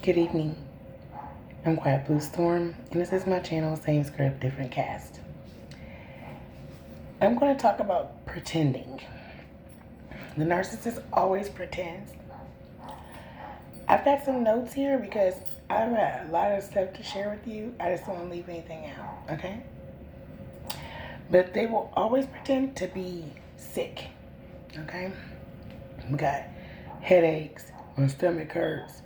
Good evening. I'm Quiet Blue Storm, and this is my channel, same script, different cast. I'm going to talk about pretending. The narcissist always pretends. I've got some notes here because I've got a lot of stuff to share with you. I just don't want to leave anything out, okay? But they will always pretend to be sick, okay? We got headaches, my stomach hurts,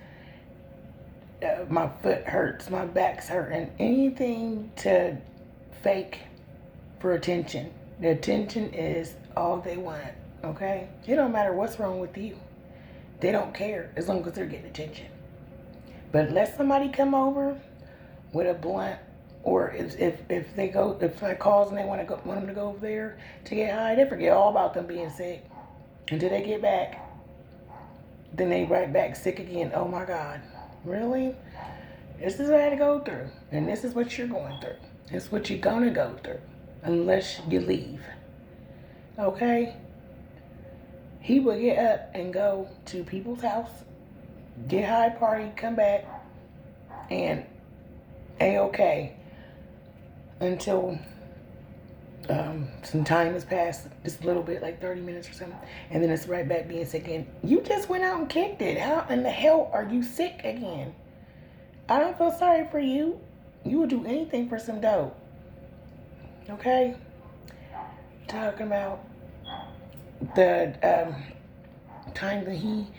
my foot hurts, my back's hurting, anything to fake for attention. The attention is all they want, okay? It don't matter what's wrong with you. They don't care as long as they're getting attention. But let somebody come over with a blunt, or if I calls and they want them to go over there to get high, they forget all about them being sick until they get back. Then they right back sick again. Oh my God. Really? This is what I had to go through. And this is what you're going through. It's what you're going to go through. Unless you leave. Okay? He would get up and go to people's house, get high, party, come back, and A-okay. Until some time has passed, just a little bit, like 30 minutes or something, and then it's right back being sick again. You just went out and kicked it. How in the hell are you sick again? I don't feel sorry for you. You would do anything for some dough. Okay? Talking about the time that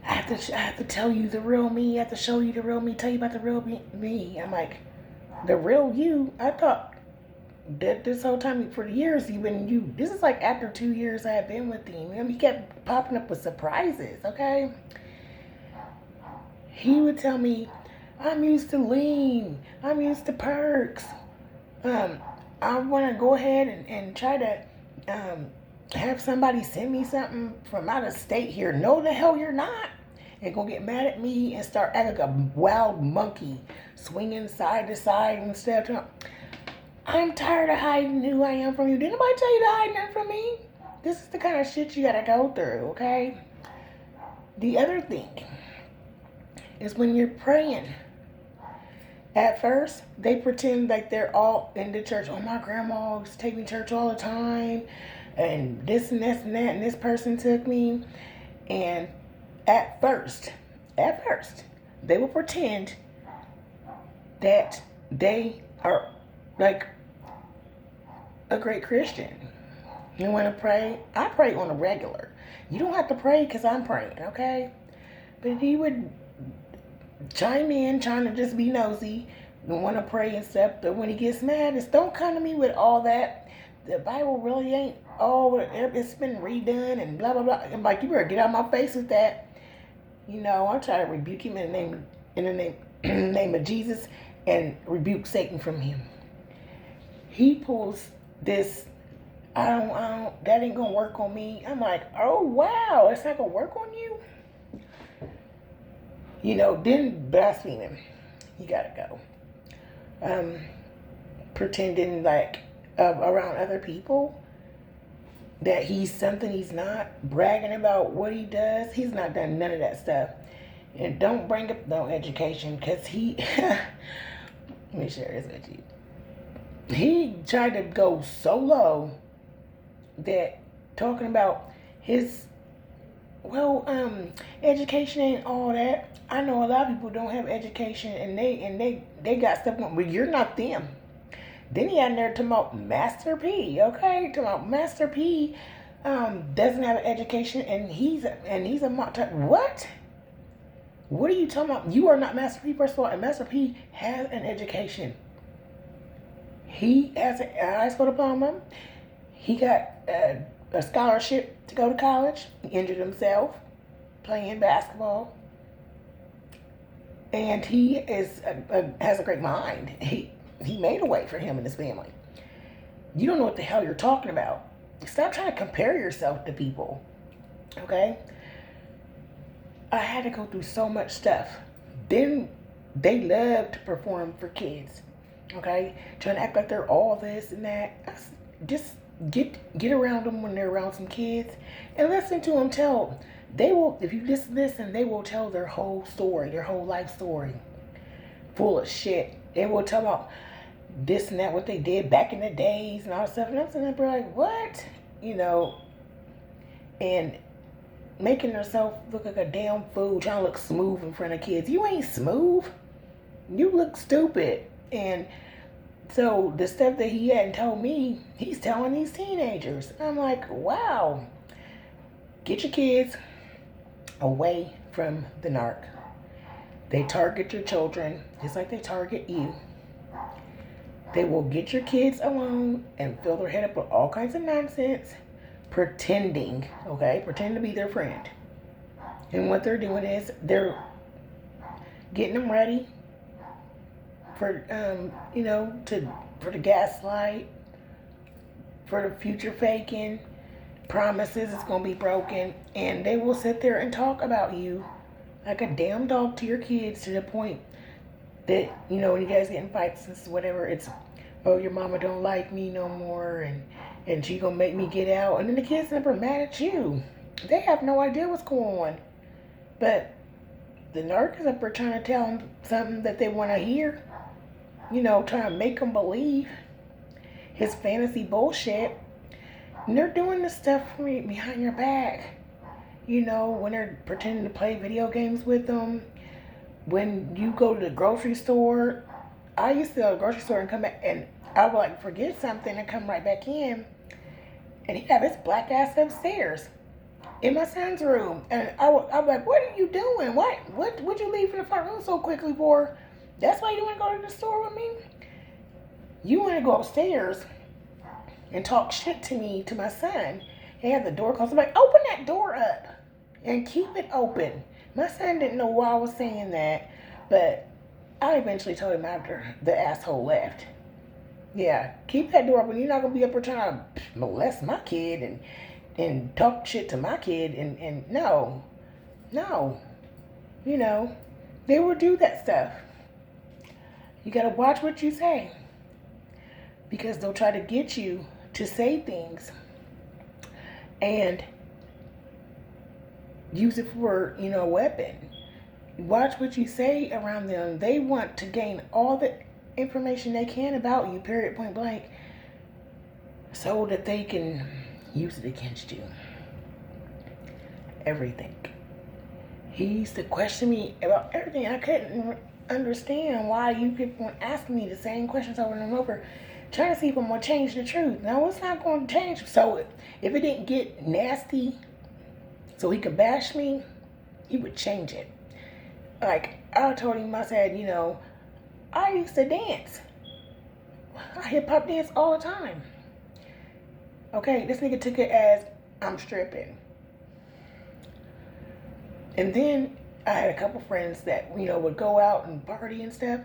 I have to tell you the real me. I have to show you the real me. Tell you about the real me. I'm like, the real you? I thought that this whole time, for years, this is like after 2 years I have been with him. I mean, he kept popping up with surprises, okay? He would tell me, I'm used to lean. I'm used to perks. I want to go ahead and try to have somebody send me something from out of state here. No, the hell you're not. And gonna get mad at me and start acting like a wild monkey, swinging side to side and stuff. I'm tired of hiding who I am from you. Did anybody tell you to hide nothing from me? This is the kind of shit you gotta go through, okay? The other thing is when you're praying. At first, they pretend like they're all in the church. Oh, my grandma used to take me to church all the time. And this and this and that. And this person took me. And at first, they will pretend that they are like a great Christian. You want to pray? I pray on a regular. You don't have to pray because I'm praying, okay? But he would chime in, trying to just be nosy, and want to pray and stuff. But when he gets mad, it's don't come to me with all that. The Bible really ain't all, it's been redone and blah, blah, blah. I'm like, you better get out of my face with that. You know, I'm trying to rebuke him in the name of Jesus and rebuke Satan from him. He pulls this, that ain't gonna work on me. I'm like, oh wow, it's not gonna work on you? You know, then blaspheme him. You gotta go. Pretending like around other people that he's something he's not, bragging about what he does. He's not done none of that stuff. And don't bring up no education, because he, let me share this with you. He tried to go so low that talking about his, education ain't all that. I know a lot of people don't have education and they got stuff going, but you're not them. Then he had there talking about Master P, okay? Talking about Master P doesn't have an education and he's a what? What are you talking about? You are not Master P, first of all, and Master P has an education. He has an high school diploma. He got a scholarship to go to college. He injured himself playing basketball. And he has a great mind. He made a way for him and his family. You don't know what the hell you're talking about. Stop trying to compare yourself to people. Okay? I had to go through so much stuff. Then they love to perform for kids. Okay? Trying to act like they're all this and that. Just get around them when they're around some kids and listen to them tell They will, if you just listen, they will tell their whole story, their whole life story, full of shit. They will tell about this and that, what they did back in the days and all that stuff. And I'm sitting there like, what? You know, and making herself look like a damn fool, trying to look smooth in front of kids. You ain't smooth. You look stupid. And so the stuff that he hadn't told me, he's telling these teenagers. I'm like, wow. Get your kids away from the narc. They target your children just like they target you. They will get your kids alone and fill their head up with all kinds of nonsense, pretending, okay? Pretend to be their friend. And what they're doing is they're getting them ready for, for the gaslight, for the future faking, promises it's going to be broken, and they will sit there and talk about you like a damn dog to your kids, to the point that, when you guys get in fights and whatever, it's, oh, your mama don't like me no more, and she gonna make me get out. And then the kids never mad at you. They have no idea what's going on. But the narc is up there trying to tell them something that they want to hear. Trying to make them believe his fantasy bullshit. And they're doing this stuff behind your back. When they're pretending to play video games with them. When you go to the grocery store, I used to go to the grocery store and come back, and I would forget something and come right back in, and he'd have his black ass upstairs in my son's room, and I'd be like, what are you doing? What'd you leave in the front room so quickly for? That's why you want to go to the store with me? You want to go upstairs and talk shit to me, to my son, and have the door closed. I'm like, open that door up and keep it open. My son didn't know why I was saying that, but I eventually told him after the asshole left. Yeah, keep that door open. You're not going to be up here trying to molest my kid and talk shit to my kid. And no. They will do that stuff. You got to watch what you say, because they'll try to get you to say things and use it for, a weapon. Watch what you say around them. They want to gain all the information they can about you, period, point blank, so that they can use it against you. Everything. He used to question me about everything. I couldn't understand why you people were asking me the same questions over and over, trying to see if I'm going to change the truth. No, it's not going to change. So if it didn't get nasty so he could bash me, he would change it. I told him, I said, I used to dance. I hip-hop dance all the time. Okay, this nigga took it as I'm stripping. And then I had a couple friends that, would go out and party and stuff.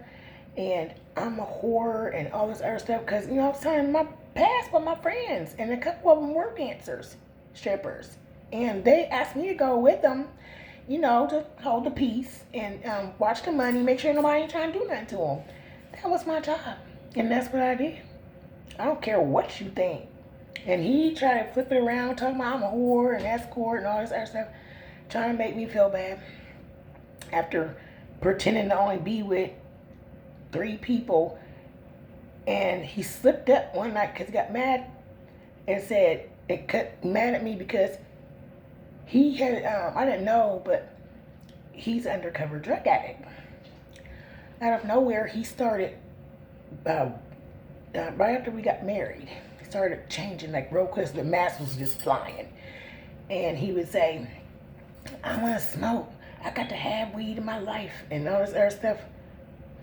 And I'm a whore and all this other stuff. Because, I was telling my past with my friends. And a couple of them were dancers, strippers. And they asked me to go with them, to hold the peace and watch the money, make sure nobody ain't trying to do nothing to them. That was my job. And that's what I did. I don't care what you think. And he tried to flip it around, talking about I'm a whore and escort and all this other stuff, trying to make me feel bad after pretending to only be with 3 people. And he slipped up one night because he got mad and said, mad at me because he had, I didn't know, but he's an undercover drug addict. Out of nowhere, he started, right after we got married, he started changing real quick. The mask was just flying. And he would say, I want to smoke. I got to have weed in my life and all this other stuff.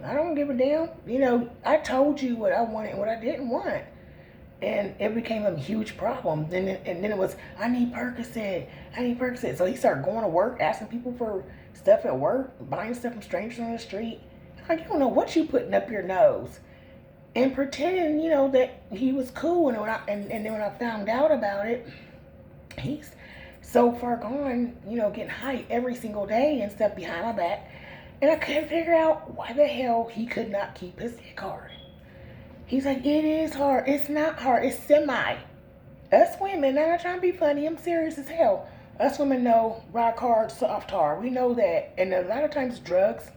I don't give a damn. I told you what I wanted and what I didn't want. And it became a huge problem. And then it was, I need Percocet. So he started going to work, asking people for stuff at work, buying stuff from strangers on the street. You don't know what you putting up your nose. And pretending, that he was cool. And then when I found out about it, he's so far gone, getting high every single day and stuff behind my back. And I couldn't figure out why the hell he could not keep his dick hard. He's like, it is hard. It's not hard. It's semi. Us women, I'm not trying to be funny. I'm serious as hell. Us women know rock hard, soft hard. We know that. And a lot of times drugs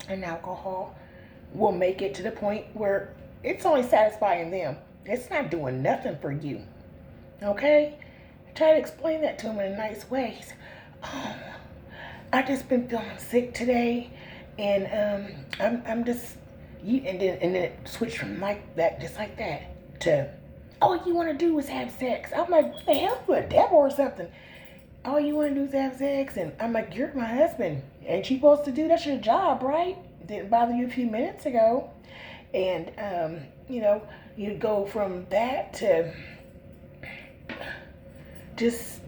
and alcohol will make it to the point where it's only satisfying them. It's not doing nothing for you. Okay? Try to explain that to him in a nice way. He said, oh, I just been feeling sick today, and I'm just you, and then it switched from like that, just like that, to all you want to do is have sex. I'm like, what the hell, you a devil or something? All you want to do is have sex, and I'm like, you're my husband. Ain't you supposed to do? That's your job, right? Didn't bother you a few minutes ago, and you go from that to just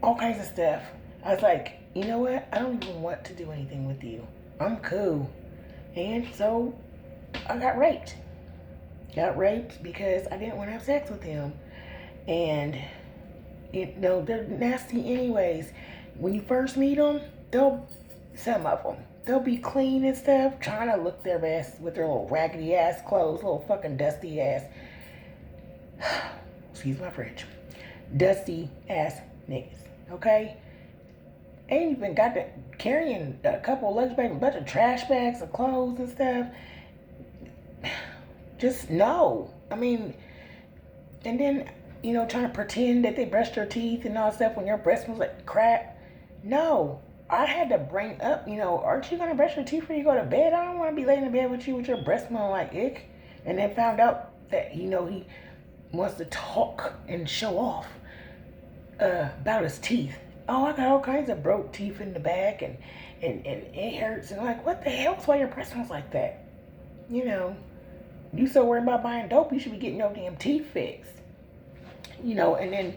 all kinds of stuff. I was like, you know what? I don't even want to do anything with you. I'm cool. And so I got raped. Got raped because I didn't want to have sex with him. And, they're nasty anyways. When you first meet them, some of them, they'll be clean and stuff, trying to look their best with their little raggedy ass clothes, little fucking dusty ass. Excuse my French. Dusty ass niggas. Okay? Ain't even got to carrying a couple of luggage bags, a bunch of trash bags of clothes and stuff. Just no. I mean, and then, trying to pretend that they brushed their teeth and all that stuff when your breath smells like crap. No. I had to bring up, aren't you going to brush your teeth before you go to bed? I don't want to be laying in bed with you with your breath smelling like ick. And then found out that, he wants to talk and show off about his teeth. Oh, I got all kinds of broke teeth in the back, and it hurts. And I'm like, what the hell? Why your breath smells like that? You so worried about buying dope, you should be getting your damn teeth fixed. And then,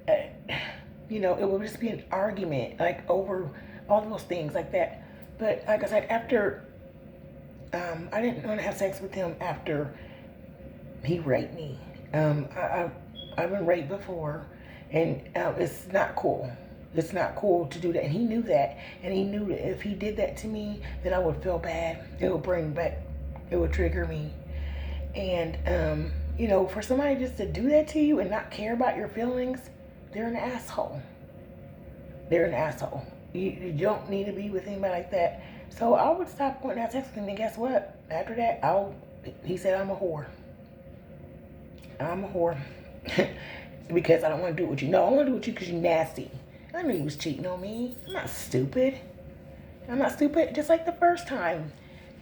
it would just be an argument, like, over all those things like that. But like I said, after, I didn't want to have sex with him after he raped me. I've been raped before, and it's not cool. It's not cool to do that. And he knew that. And he knew that if he did that to me, then I would feel bad. It would trigger me. And, for somebody just to do that to you and not care about your feelings, they're an asshole. They're an asshole. You don't need to be with anybody like that. So I would stop going to have sex with him. And guess what? After that, he said I'm a whore. I'm a whore. Because I don't want to do it with you. No, I want to do it with you because you're nasty. I knew he was cheating on me. I'm not stupid. Just like the first time.